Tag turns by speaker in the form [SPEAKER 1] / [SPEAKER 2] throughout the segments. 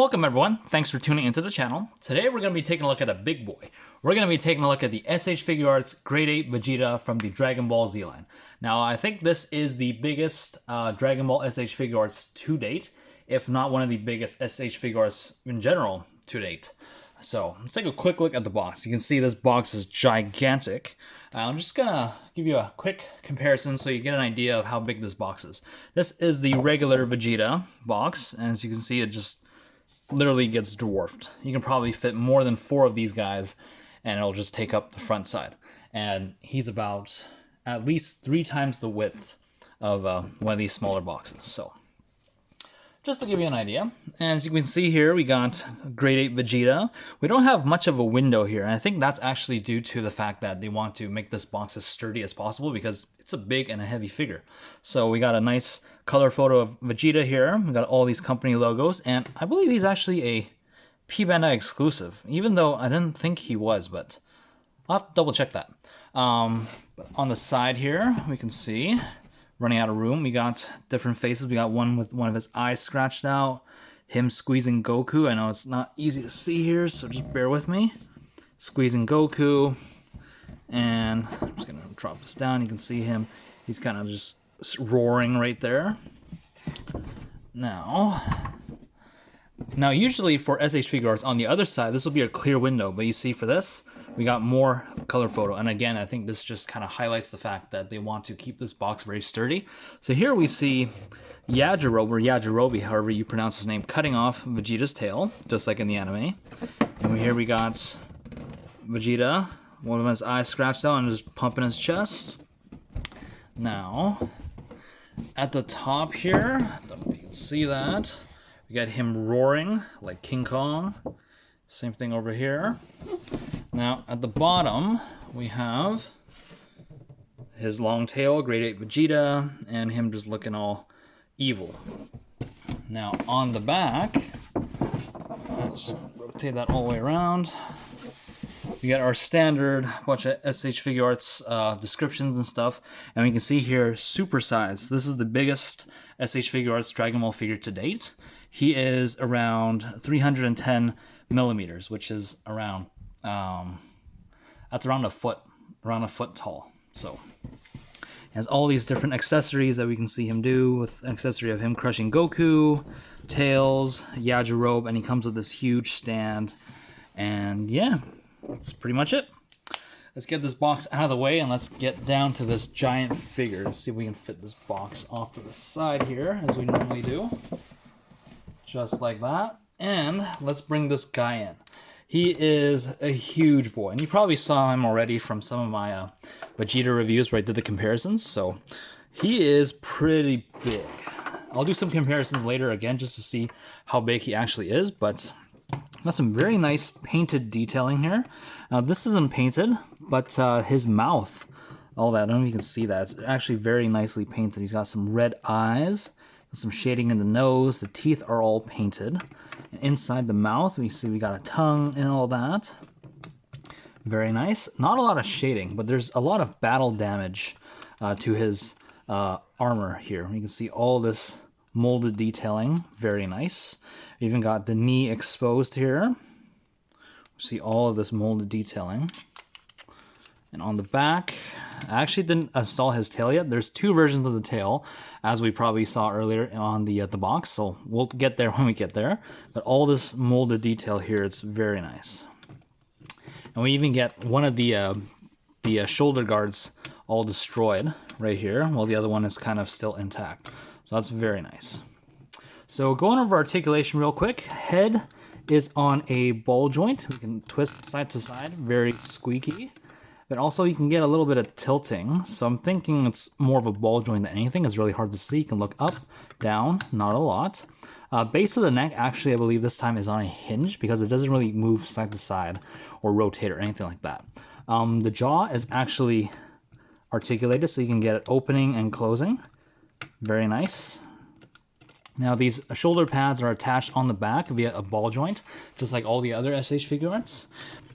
[SPEAKER 1] Welcome everyone, thanks for tuning into the channel. Today we're going to be taking a look at a big boy. We're going to be taking a look at the SH Figuarts Great Ape Vegeta from the Dragon Ball Z line. Now I think this is the biggest Dragon Ball SH Figuarts to date, if not one of the biggest SH Figuarts in general to date. So let's take a quick look at the box. You can see this box is gigantic. I'm just gonna give you a quick comparison so you get an idea of how big this box is. This is the regular Vegeta box, and as you can see, it just literally gets dwarfed. You can probably fit more than 4 of these guys, and it'll just take up the front side. And he's about at least 3 times the width of one of these smaller boxes. So just to give you an idea, and as you can see here, we got Great Ape Vegeta. We don't have much of a window here, and I think that's actually due to the fact that they want to make this box as sturdy as possible because it's a big and a heavy figure. So we got a nice color photo of Vegeta here. We got all these company logos, and I believe he's actually a P-Bandai exclusive, even though I didn't think he was, but I'll have to double check that. But on the side here, we can see, running out of room, we got different faces. We got one with one of his eyes scratched out, him squeezing Goku. I know it's not easy to see here, so just bear with me. Squeezing Goku, and I'm just gonna drop this down. You can see him, he's kind of just roaring right there. Now usually for SH Figuarts on the other side, this will be a clear window, but you see for this, we got more color photo. And again, I think this just kind of highlights the fact that they want to keep this box very sturdy. So here we see Yajirobe, or Yajirobe, however you pronounce his name, cutting off Vegeta's tail, just like in the anime. And here we got Vegeta, one of his eyes scratched out and just pumping his chest. Now, at the top here, I don't know if you can see that, we got him roaring like King Kong. Same thing over here. Now, at the bottom, we have his long tail, Great Ape Vegeta, and him just looking all evil. Now, on the back, let's rotate that all the way around. We got our standard bunch of SH Figuarts descriptions and stuff, and we can see here super size. This is the biggest SH Figuarts Dragon Ball figure to date. He is around 310 millimeters, which is around that's around a foot tall. So he has all these different accessories that we can see him do, with an accessory of him crushing Goku, Tails, Yajirobe, and he comes with this huge stand. And yeah, that's pretty much it. Let's get this box out of the way and let's get down to this giant figure. Let's see if we can fit this box off to the side here, as we normally do. Just like that. And let's bring this guy in. He is a huge boy, and you probably saw him already from some of my Vegeta reviews where I did the comparisons. So he is pretty big. I'll do some comparisons later again just to see how big he actually is, but got some very nice painted detailing here. Now this isn't painted, but his mouth, all that, I don't know if you can see that. It's actually very nicely painted. He's got some red eyes, some shading in the nose. The teeth are all painted. And inside the mouth, we see we got a tongue and all that. Very nice. Not a lot of shading, but there's a lot of battle damage to his armor here. You can see all this molded detailing. Very nice. We even got the knee exposed here. See all of this molded detailing. And on the back, I actually didn't install his tail yet. There's 2 versions of the tail, as we probably saw earlier on the box, so we'll get there when we get there. But all this molded detail here, it's very nice. And we even get one of the shoulder guards all destroyed right here, while the other one is kind of still intact. So that's very nice. So going over articulation real quick, head is on a ball joint. We can twist side to side, very squeaky. But also you can get a little bit of tilting, so I'm thinking it's more of a ball joint than anything. It's really hard to see. You can look up, down, not a lot. Base of the neck, actually, I believe this time is on a hinge because it doesn't really move side to side or rotate or anything like that. The jaw is actually articulated, so you can get it opening and closing. Very nice. Now these shoulder pads are attached on the back via a ball joint, just like all the other SH Figuarts.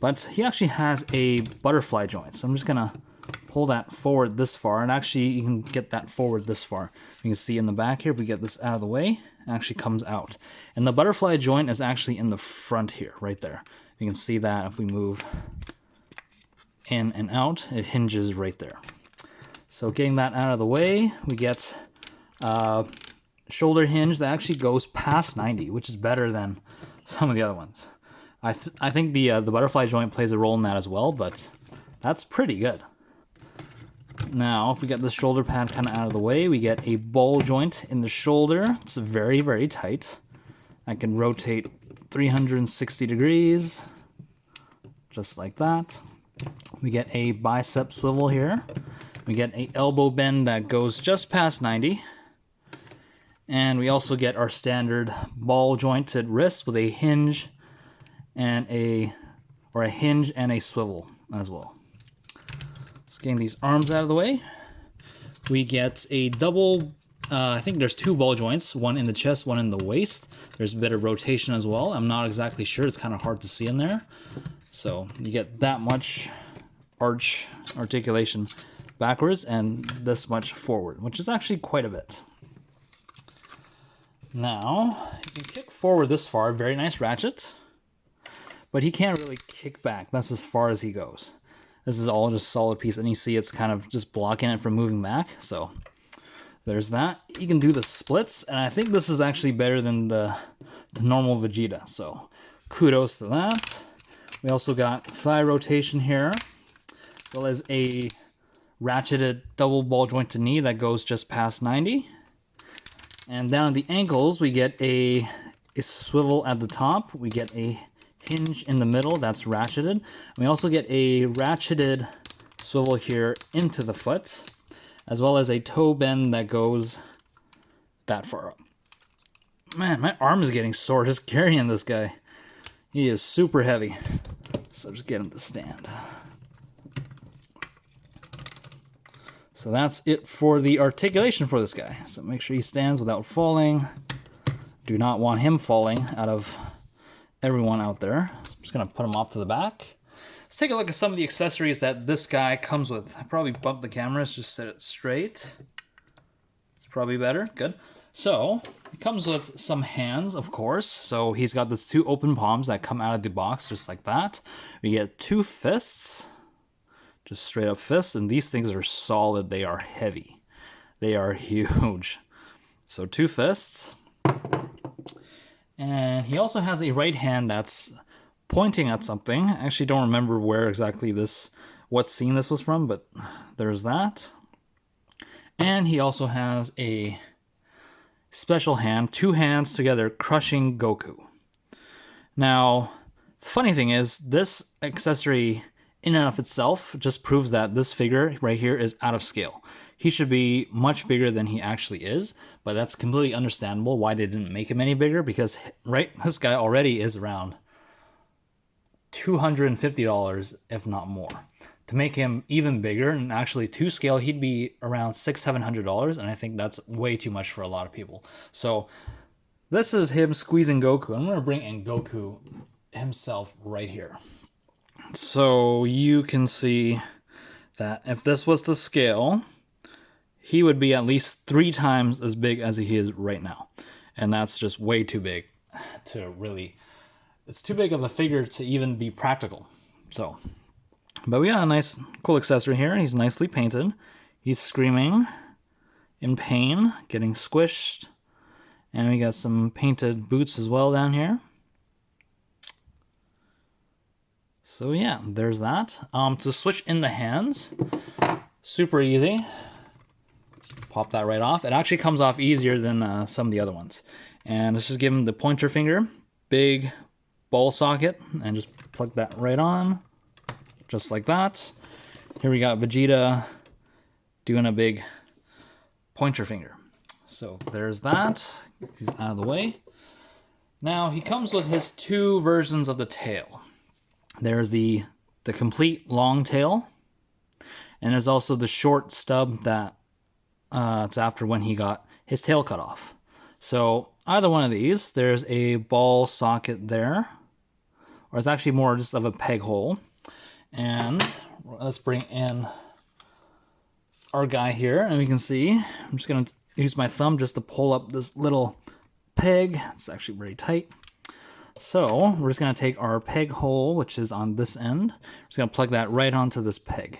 [SPEAKER 1] But he actually has a butterfly joint, so I'm just gonna pull that forward this far, and actually you can get that forward this far. You can see in the back here, if we get this out of the way, actually comes out. And the butterfly joint is actually in the front here, right there. You can see that if we move in and out, it hinges right there. So getting that out of the way, we get a shoulder hinge that actually goes past 90, which is better than some of the other ones. I think the butterfly joint plays a role in that as well, but that's pretty good. Now, if we get this shoulder pad kind of out of the way, we get a ball joint in the shoulder. It's very, very tight. I can rotate 360 degrees, just like that. We get a bicep swivel here. We get an elbow bend that goes just past 90. And we also get our standard ball jointed wrist with a hinge and a hinge and a swivel as well. So getting these arms out of the way, we get a double, I think there's two ball joints, one in the chest, one in the waist. There's a bit of rotation as well. I'm not exactly sure, it's kind of hard to see in there. So you get that much articulation backwards and this much forward, which is actually quite a bit. Now, you can kick forward this far, very nice ratchet, but he can't really kick back. That's as far as he goes. This is all just solid piece, and you see it's kind of just blocking it from moving back, so there's that. You can do the splits, and I think this is actually better than the normal Vegeta, so kudos to that. We also got thigh rotation here, as well as a ratcheted double ball jointed knee that goes just past 90. And down at the ankles, we get a swivel at the top. We get a hinge in the middle that's ratcheted. We also get a ratcheted swivel here into the foot, as well as a toe bend that goes that far up. Man, my arm is getting sore just carrying this guy. He is super heavy. So just get him to stand. So that's it for the articulation for this guy. So make sure he stands without falling. Do not want him falling out of everyone out there. So I'm just gonna put him off to the back. Let's take a look at some of the accessories that this guy comes with. I probably bumped the camera, let's just set it straight. It's probably better, good. So, it comes with some hands, of course. So he's got these two open palms that come out of the box, just like that. We get two fists. Just straight up fists, and these things are solid. They are heavy. They are huge. So two fists. And he also has a right hand that's pointing at something. I actually don't remember where exactly what scene this was from, but there's that. And he also has a special hand, two hands together, crushing Goku. Now, the funny thing is, this accessory in and of itself just proves that this figure right here is out of scale. He should be much bigger than he actually is, but that's completely understandable why they didn't make him any bigger, because this guy already is around $250, if not more. To make him even bigger and actually to scale, he'd be around $600-700, and I think that's way too much for a lot of people. So this is him squeezing Goku. I'm going to bring in Goku himself right here. So you can see that if this was to scale, he would be at least 3 times as big as he is right now. And that's just way too big to really... It's too big of a figure to even be practical. So, but we got a nice, cool accessory here. He's nicely painted. He's screaming in pain, getting squished. And we got some painted boots as well down here. So yeah, there's that. To switch in the hands, super easy. Pop that right off. It actually comes off easier than some of the other ones. And let's just give him the pointer finger, big ball socket, and just plug that right on, just like that. Here we got Vegeta doing a big pointer finger. So there's that. He's out of the way. Now he comes with his 2 versions of the tail. There's the complete long tail, and there's also the short stub that it's after when he got his tail cut off. So either one of these, there's a ball socket there, or it's actually more just of a peg hole. And let's bring in our guy here, and we can see, I'm just gonna use my thumb just to pull up this little peg. It's actually very tight. So we're just going to take our peg hole, which is on this end. We're just going to plug that right onto this peg.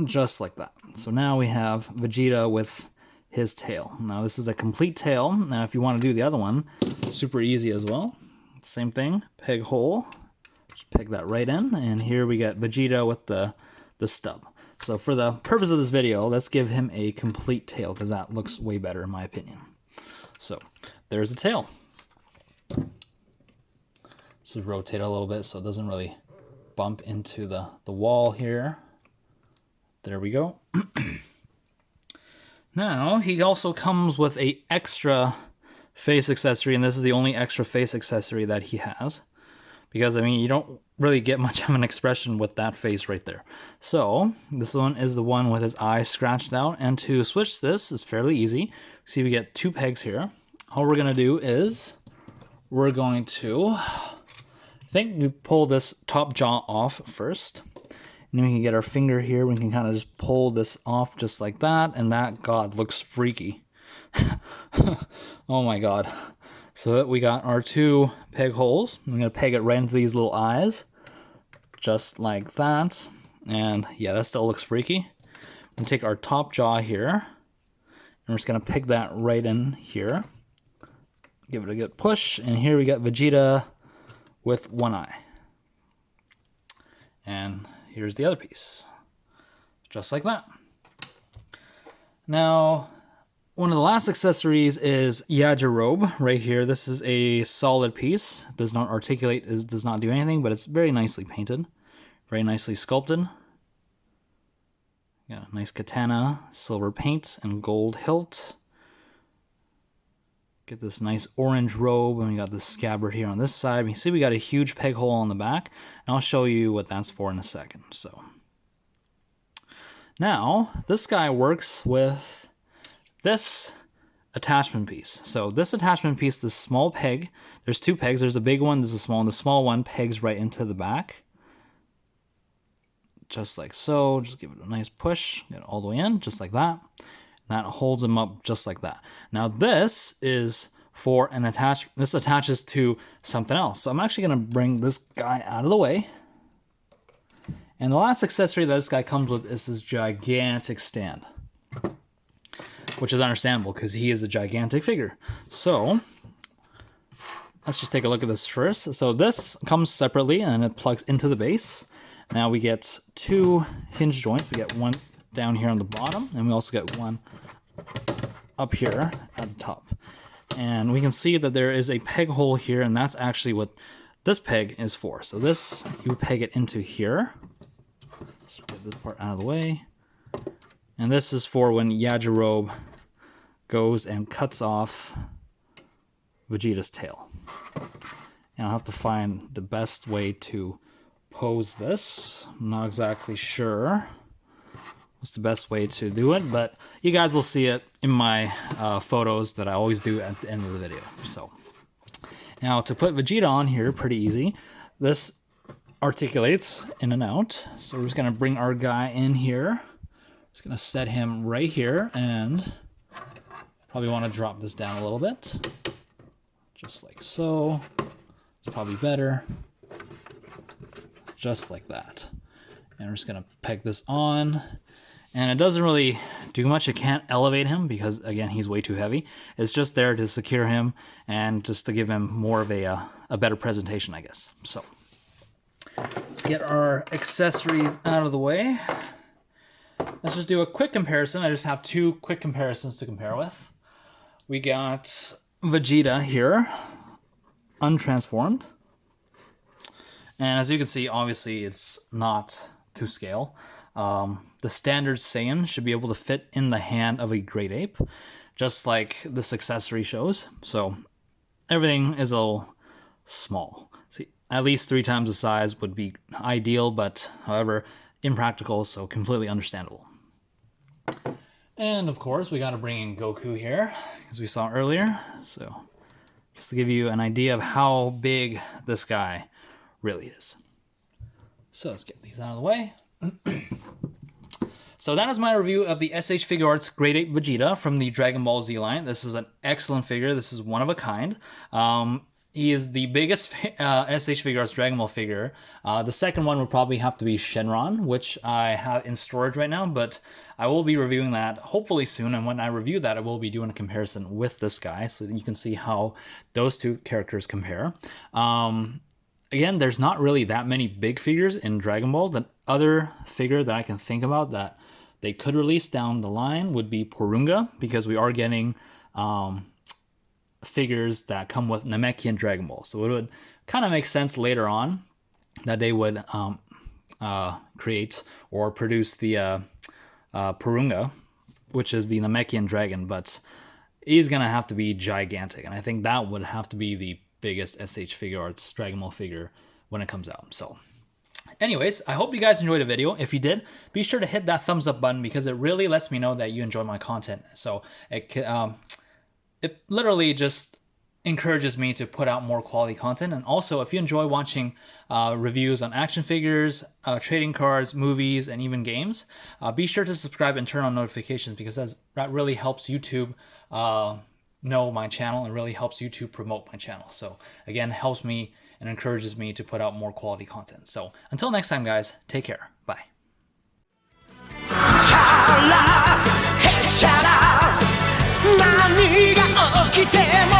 [SPEAKER 1] Just like that. So now we have Vegeta with his tail. Now this is the complete tail. Now if you want to do the other one, super easy as well. Same thing, peg hole. Just peg that right in, and here we get Vegeta with the stub. So for the purpose of this video, let's give him a complete tail, because that looks way better in my opinion. So there's the tail. Let's rotate it a little bit so it doesn't really bump into the wall here. There we go. Now, he also comes with a extra face accessory, and this is the only extra face accessory that he has. Because, I mean, you don't really get much of an expression with that face right there. So, this one is the one with his eyes scratched out, and to switch this is fairly easy. See, we get 2 pegs here. All we're going to do is, we're going to, I think we pull this top jaw off first. And then we can get our finger here, we can kind of just pull this off just like that, and that, God, looks freaky. Oh my God. So we got our 2 peg holes. I'm going to peg it right into these little eyes, just like that. And yeah, that still looks freaky. We're going to take our top jaw here, and we're just going to peg that right in here. Give it a good push, and here we got Vegeta with 1 eye. And here's the other piece, just like that. Now, one of the last accessories is Yajirobe right here. This is a solid piece. It does not articulate, it does not do anything, but it's very nicely painted, very nicely sculpted. Got a nice katana, silver paint, and gold hilt. Get this nice orange robe, and we got this scabbard here on this side. You see we got a huge peg hole on the back, and I'll show you what that's for in a second. So now this guy works with this attachment piece. So this attachment piece, this small peg, there's 2 pegs. There's a big one, there's a small one. The small one pegs right into the back, just like so. Just give it a nice push, get it all the way in, just like that. That holds them up just like that. Now this is for an attachment. This attaches to something else. So I'm actually going to bring this guy out of the way. And the last accessory that this guy comes with is this gigantic stand, which is understandable because he is a gigantic figure. So let's just take a look at this first. So this comes separately and it plugs into the base. Now we get 2 hinge joints. We get one down here on the bottom, and we also get one up here at the top. And we can see that there is a peg hole here, and that's actually what this peg is for. So this, you peg it into here. Let's get this part out of the way. And this is for when Yajirobe goes and cuts off Vegeta's tail. And I'll have to find the best way to pose this. I'm not exactly sure what's the best way to do it, but you guys will see it in my photos that I always do at the end of the video. So now to put Vegeta on here, pretty easy. This articulates in and out. So we're just gonna bring our guy in here. Just gonna set him right here, and probably want to drop this down a little bit, just like so. It's probably better, just like that. And we're just gonna peg this on. And it doesn't really do much. It can't elevate him because, again, he's way too heavy. It's just there to secure him and just to give him more of a better presentation, I guess. So let's get our accessories out of the way. Let's just do a quick comparison. I just have 2 quick comparisons to compare with. We got Vegeta here, untransformed. And as you can see, obviously it's not to scale. The standard Saiyan should be able to fit in the hand of a Great Ape, just like this accessory shows. So everything is a little small. See, at least 3 times the size would be ideal, but however, impractical, so completely understandable. And of course, we got to bring in Goku here, as we saw earlier. So just to give you an idea of how big this guy really is. So let's get these out of the way. So that is my review of the SH Figuarts Great Ape Vegeta from the Dragon Ball Z line. This is an excellent figure. This is one of a kind. He is the biggest SH Figuarts Dragon Ball figure. The second one would probably have to be Shenron, which I have in storage right now, but I will be reviewing that hopefully soon, and when I review that, I will be doing a comparison with this guy, so that you can see how those two characters compare. Again, there's not really that many big figures in Dragon Ball. The other figure that I can think about that they could release down the line would be Porunga, because we are getting figures that come with Namekian Dragon Ball. So it would kind of make sense later on that they would create or produce the Porunga, which is the Namekian dragon, but he's going to have to be gigantic. And I think that would have to be the biggest SH Figuarts Dragon Ball figure when it comes out. So anyways, I hope you guys enjoyed the video. If you did, be sure to hit that thumbs up button, because it really lets me know that you enjoy my content. So it literally just encourages me to put out more quality content. And also, if you enjoy watching reviews on action figures, trading cards, movies, and even games, be sure to subscribe and turn on notifications, because that really helps YouTube know my channel and really helps YouTube promote my channel. So again, helps me and encourages me to put out more quality content. So until next time, guys, take care. Bye. 何が起きても